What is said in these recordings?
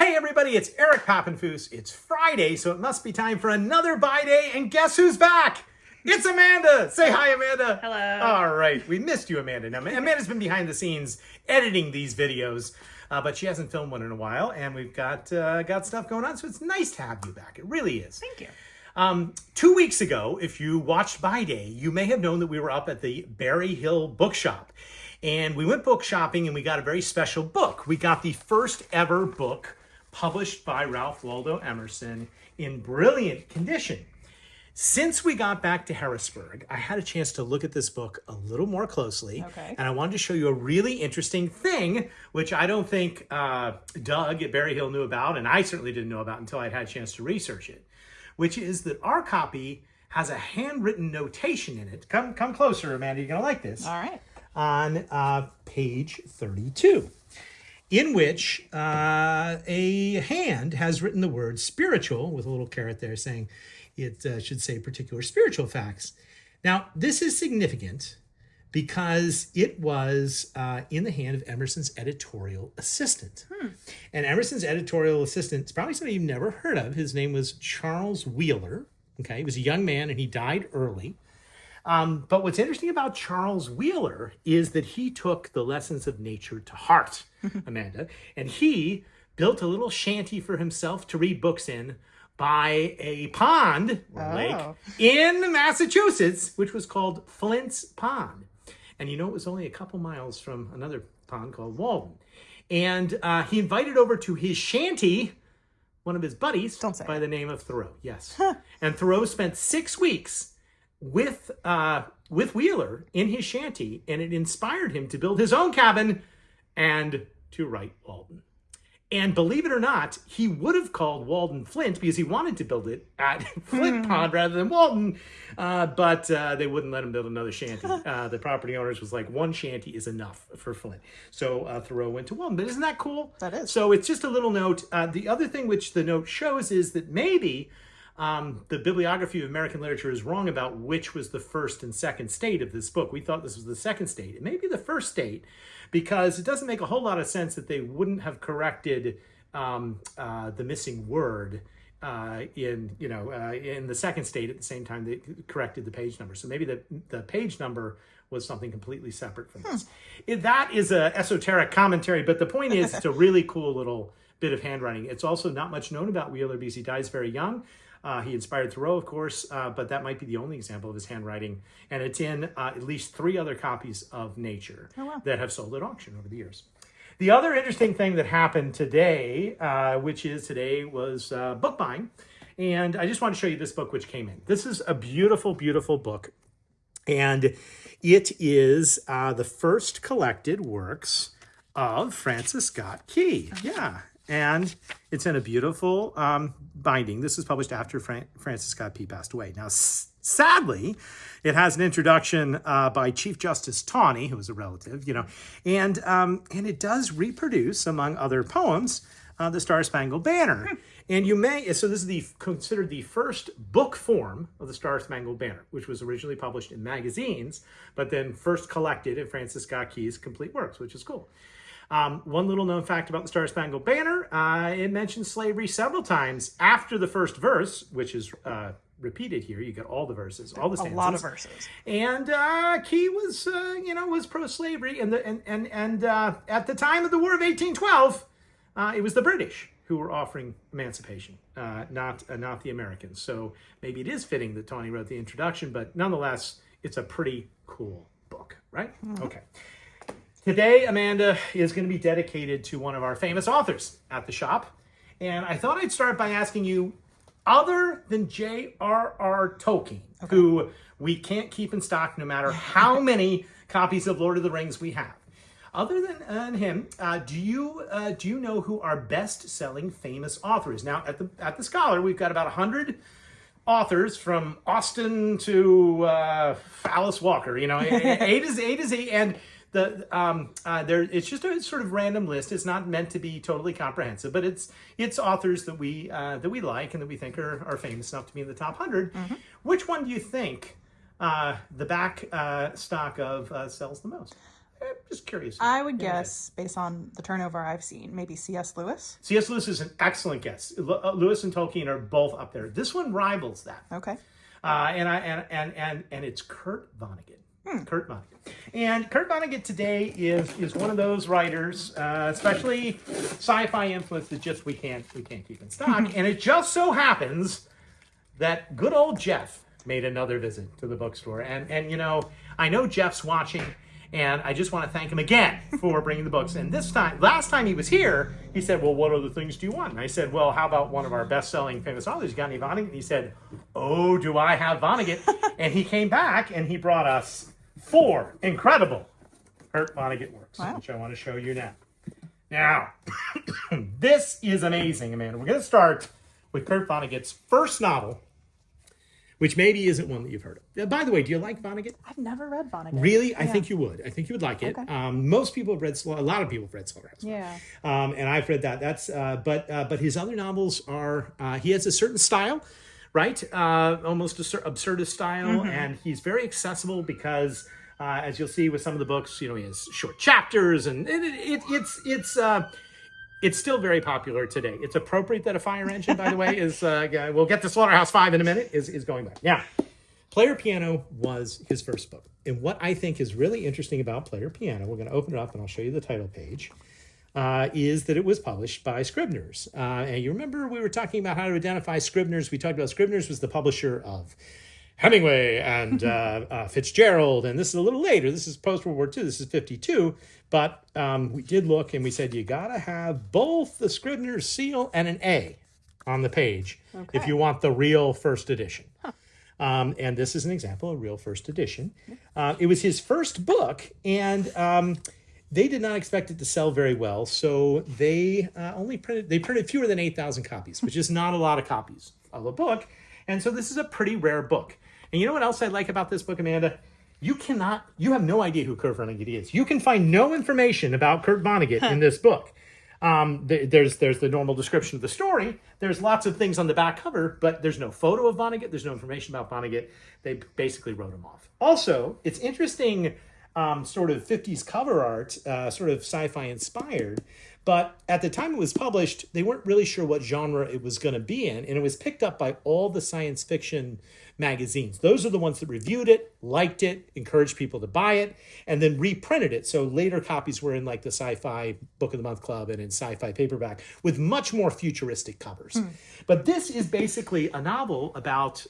Hey everybody, it's Eric Pappenfuss. It's Friday, so it must be time for another buy day, and guess who's back? It's Amanda! Say hi, Amanda! Hello. All right, we missed you, Amanda. Now, Amanda's been behind the scenes editing these videos, but she hasn't filmed one in a while, and we've got stuff going on, so it's nice to have you back. It really is. Thank you. 2 weeks ago, if you watched Buy Day, you may have known that we were up at the Berry Hill Bookshop. And we went book shopping, and we got a very special book. We got the first ever book published by Ralph Waldo Emerson in brilliant condition. Since we got back to Harrisburg, I had a chance to look at this book a little more closely. Okay. And I wanted to show you a really interesting thing, which I don't think Doug at Berry Hill knew about, and I certainly didn't know about until I'd had a chance to research it, which is that our copy has a handwritten notation in it. Come closer, Amanda, you're going to like this. All right. On page 32. In which a hand has written the word spiritual with a little caret there saying it should say particular spiritual facts. Now, this is significant because it was in the hand of Emerson's editorial assistant. And Emerson's editorial assistant is probably somebody you've never heard of. His name was Charles Wheeler. Okay, he was a young man and he died early. But what's interesting about Charles Wheeler is that he took the lessons of nature to heart, Amanda, and he built a little shanty for himself to read books in by a pond or lake in Massachusetts, which was called Flint's Pond. And you know, it was only a couple miles from another pond called Waldo. And he invited over to his shanty one of his buddies by the name of Thoreau. Yes. And Thoreau spent 6 weeks with Wheeler in his shanty, and it inspired him to build his own cabin and to write Walden. And believe it or not, he would have called Walden Flint because he wanted to build it at Flint Pond rather than Walden, but they wouldn't let him build another shanty. The property owners was like, one shanty is enough for Flint. So Thoreau went to Walden. But isn't that cool? That is. So it's just a little note. The other thing which the note shows is that maybe the bibliography of American literature is wrong about which was the first and second state of this book. We thought this was the second state. It may be the first state because it doesn't make a whole lot of sense that they wouldn't have corrected the missing word in the second state at the same time they corrected the page number. So maybe the page number was something completely separate from this. That is an esoteric commentary, but the point is it's a really cool little bit of handwriting. It's also not much known about Wheeler because he dies very young. He inspired Thoreau, of course, but that might be the only example of his handwriting. And it's in at least 3 other copies of Nature that have sold at auction over the years. The other interesting thing that happened today, was book buying. And I just want to show you this book which came in. This is a beautiful, beautiful book. And it is the first collected works of Francis Scott Key. Yeah. And it's in a beautiful binding. This was published after Francis Scott Key passed away. Now, sadly, it has an introduction by Chief Justice Taney, who was a relative, and it does reproduce, among other poems, the Star-Spangled Banner. And so this is considered the first book form of the Star-Spangled Banner, which was originally published in magazines, but then first collected in Francis Scott Key's complete works, which is cool. One little known fact about the Star-Spangled Banner, it mentions slavery several times after the first verse, which is repeated here. You get all the verses, all the stanzas. A lot of verses. And Key was, was pro-slavery. And at the time of the War of 1812, it was the British who were offering emancipation, not the Americans. So maybe it is fitting that Taney wrote the introduction, but nonetheless, it's a pretty cool book, right? Okay. Today, Amanda, is going to be dedicated to one of our famous authors at the shop. And I thought I'd start by asking you, other than J.R.R. Tolkien, who we can't keep in stock no matter how many copies of Lord of the Rings we have, other than him, do you know who our best-selling famous author is? Now, at the Scholar, we've got about 100 authors from Austen to Alice Walker, A to Z, and it's just a sort of random list. It's not meant to be totally comprehensive, but it's authors that we like and that we think are famous enough to be in the top 100. Which one do you think the back stock of sells the most? I'm just curious. I would guess, based on the turnover I've seen, maybe C.S. Lewis. C.S. Lewis is an excellent guess. Lewis and Tolkien are both up there. This one rivals that. Okay. And it's Kurt Vonnegut. Kurt Vonnegut. And Kurt Vonnegut today is one of those writers, especially sci-fi influence, that just we can't keep in stock. And it just so happens that good old Jeff made another visit to the bookstore. And you know, I know Jeff's watching, and I just want to thank him again for bringing the books. And last time he was here, he said, well, what other things do you want? And I said, well, how about one of our best-selling famous authors? You got any Vonnegut? And he said, oh, do I have Vonnegut? And he came back, and he brought us 4 incredible Kurt Vonnegut works, which I want to show you now. Now, this is amazing, Amanda. We're going to start with Kurt Vonnegut's first novel, which maybe isn't one that you've heard of. By the way, do you like Vonnegut? I've never read Vonnegut. Really? I think you would. I think you would like it. Okay. Most people have read a lot of people have read Slaughterhouse. Yeah. And I've read that. But his other novels are, he has a certain style, right? Almost absurdist style. And he's very accessible because, as you'll see with some of the books, you know, he has short chapters, and it's still very popular today. It's appropriate that a fire engine, by the way, is, we'll get to Slaughterhouse 5 in a minute, is going back. Now, Player Piano was his first book. And what I think is really interesting about Player Piano, we're going to open it up and I'll show you the title page, is that it was published by Scribner's. And you remember we were talking about how to identify Scribner's. We talked about Scribner's was the publisher of Hemingway and Fitzgerald, and this is a little later. This is post-World War II. This is 52. But we did look, and we said you got to have both the Scribner's seal and an A on the page if you want the real first edition. And this is an example of real first edition. It was his first book, and they did not expect it to sell very well, so they printed fewer than 8,000 copies, which is not a lot of copies of a book. And so this is a pretty rare book. And you know what else I like about this book, Amanda? You have no idea who Kurt Vonnegut is. You can find no information about Kurt Vonnegut in this book. There's the normal description of the story. There's lots of things on the back cover, but there's no photo of Vonnegut. There's no information about Vonnegut. They basically wrote him off. Also, it's interesting sort of 50s cover art, sort of sci-fi inspired. But at the time it was published, they weren't really sure what genre it was going to be in. And it was picked up by all the science fiction magazines. Those are the ones that reviewed it, liked it, encouraged people to buy it, and then reprinted it. So later copies were in like the Sci-Fi Book of the Month Club and in Sci-Fi Paperback with much more futuristic covers. But this is basically a novel about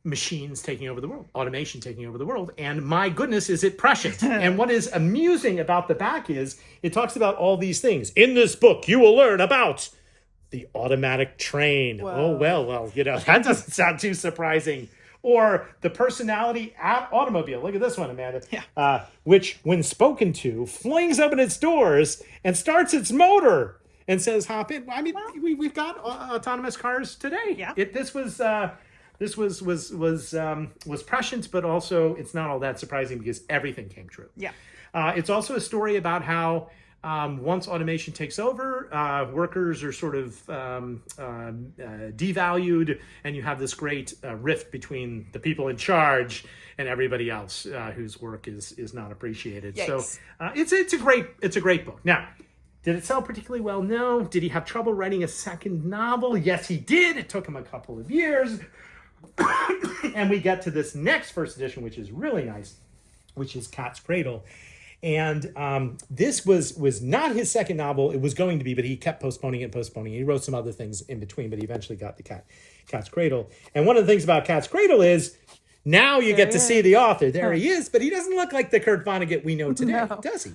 machines taking over the world, automation taking over the world, and my goodness, is it prescient. And what is amusing about the back is it talks about all these things. In this book, you will learn about the automatic train. Whoa. Oh, well, you know, that doesn't sound too surprising. Or the personality automobile. Look at this one, Amanda. Yeah. Which, when spoken to, flings open its doors and starts its motor and says, hop in. I mean, we've got autonomous cars today. Yeah. This was prescient, but also it's not all that surprising because everything came true. Yeah. It's also a story about how once automation takes over, workers are sort of devalued, and you have this great rift between the people in charge and everybody else whose work is not appreciated. Yikes. So it's a great book. Now, did it sell particularly well? No. Did he have trouble writing a second novel? Yes, he did. It took him a couple of years. And we get to this next first edition, which is really nice, which is Cat's Cradle. And this was not his second novel. It was going to be, but he kept postponing it. He wrote some other things in between, but he eventually got the Cat's Cradle. And one of the things about Cat's Cradle is now you get to see the author. There he is, but he doesn't look like the Kurt Vonnegut we know today, does he?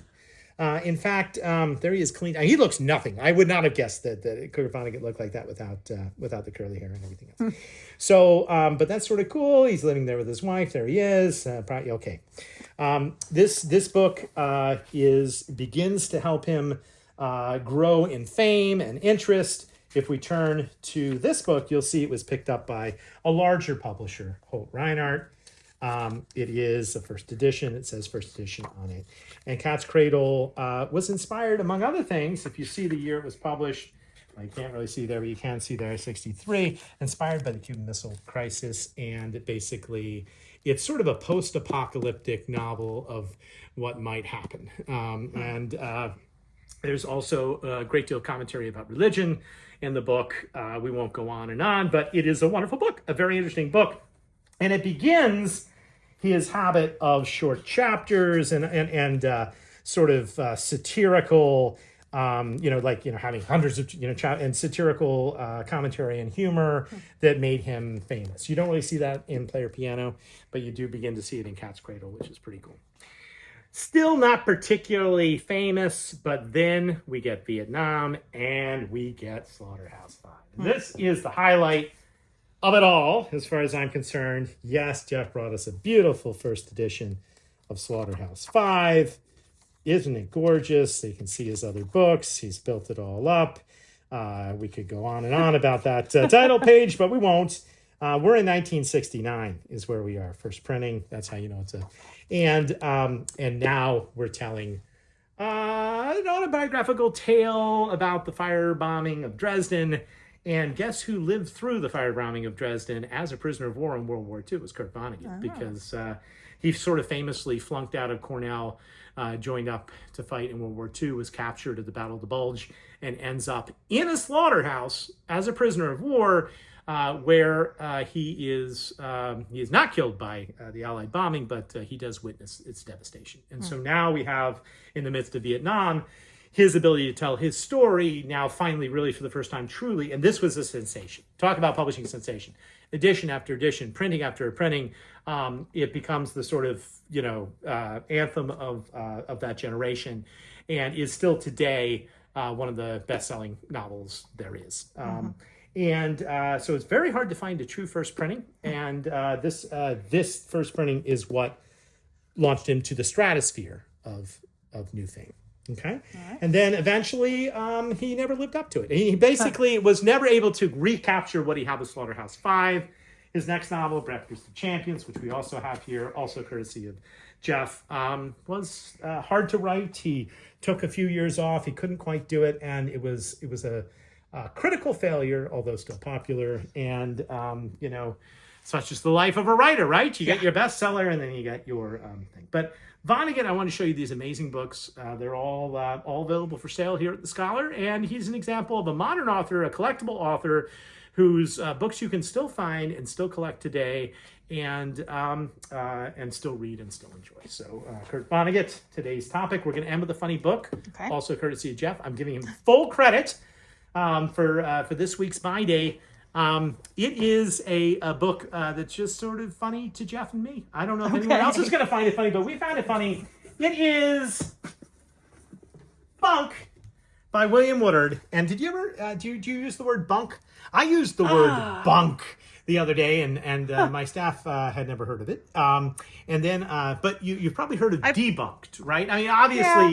In fact, there he is clean. He looks nothing. I would not have guessed that Kurt Vonnegut looked like that without the curly hair and everything else. So, but that's sort of cool. He's living there with his wife. There he is. Probably okay. This book begins to help him grow in fame and interest. If we turn to this book, you'll see it was picked up by a larger publisher, Holt Reinhardt. It is a first edition. It says first edition on it. And Cat's Cradle was inspired, among other things, if you see the year it was published, I can't really see there, but you can see there, 63, inspired by the Cuban Missile Crisis. And it basically it's sort of a post-apocalyptic novel of what might happen. And there's also a great deal of commentary about religion in the book. We won't go on and on, but it is a wonderful book, a very interesting book. And it begins his habit of short chapters and sort of satirical, having hundreds of, and satirical commentary and humor that made him famous. You don't really see that in Player Piano, but you do begin to see it in Cat's Cradle, which is pretty cool. Still not particularly famous, but then we get Vietnam and we get Slaughterhouse-Five. This is the highlight of it all, as far as I'm concerned. Yes, Jeff brought us a beautiful first edition of Slaughterhouse-Five. Isn't it gorgeous? So you can see his other books. He's built it all up. We could go on and on about that title page, but we won't. We're in 1969 is where we are. First printing. That's how you know it's a... And now we're telling an autobiographical tale about the firebombing of Dresden. And guess who lived through the firebombing of Dresden as a prisoner of war in World War II? It was Kurt Vonnegut, because he sort of famously flunked out of Cornell, joined up to fight in World War II, was captured at the Battle of the Bulge, and ends up in a slaughterhouse as a prisoner of war, where he is not killed by the Allied bombing, but he does witness its devastation. And so now we have, in the midst of Vietnam, his ability to tell his story now finally, really for the first time, truly, and this was a sensation. Talk about publishing sensation. Edition after edition, printing after printing, it becomes the sort of, anthem of that generation, and is still today one of the best-selling novels there is. And so it's very hard to find a true first printing, and this first printing is what launched him to the stratosphere of new fame. Okay. Right. And then eventually he never lived up to it. He basically was never able to recapture what he had with Slaughterhouse-Five. His next novel, Breakfast of Champions, which we also have here, also courtesy of Jeff, was hard to write. He took a few years off. He couldn't quite do it. And it was a critical failure, although still popular. And, such is the life of a writer, right? You get your bestseller and then you get your thing. But Vonnegut, I want to show you these amazing books. They're all available for sale here at the Scholar, and he's an example of a modern author, a collectible author, whose books you can still find and still collect today, and still read and still enjoy. So, Kurt Vonnegut, today's topic. We're going to end with a funny book, also courtesy of Jeff. I'm giving him full credit for this week's Buy Day. It is a book that's just sort of funny to Jeff and me. I don't know if anyone else is going to find it funny, but we found it funny. It is Bunk by William Woodard. And did you ever, do you use the word bunk? I used the word bunk the other day, and my staff had never heard of it. But you've probably heard of debunked, right? I mean,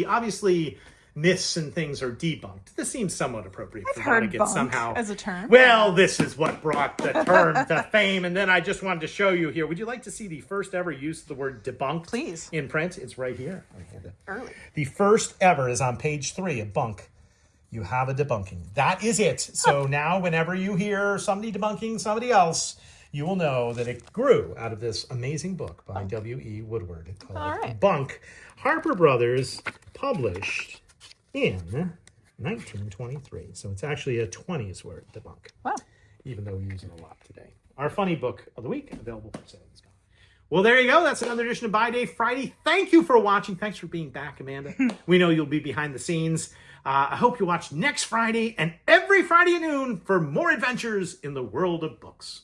obviously myths and things are debunked. This seems somewhat appropriate for Vonnegut somehow as a term. Well, this is what brought the term to fame, and then I just wanted to show you here. Would you like to see the first ever use of the word debunked? Please. In print? It's right here. Early. The first ever is on page 3 of Bunk. You have a debunking. That is it. So now whenever you hear somebody debunking somebody else, you will know that it grew out of this amazing book by W.E. Woodward called Bunk. Harper Brothers published in 1923. So it's actually a 20s word, debunk. Wow. Even though we use it a lot today. Our funny book of the week, available for sale. Well, there you go. That's another edition of Buy Day Friday. Thank you for watching. Thanks for being back, Amanda. We know you'll be behind the scenes. I hope you watch next Friday and every Friday at noon for more adventures in the world of books.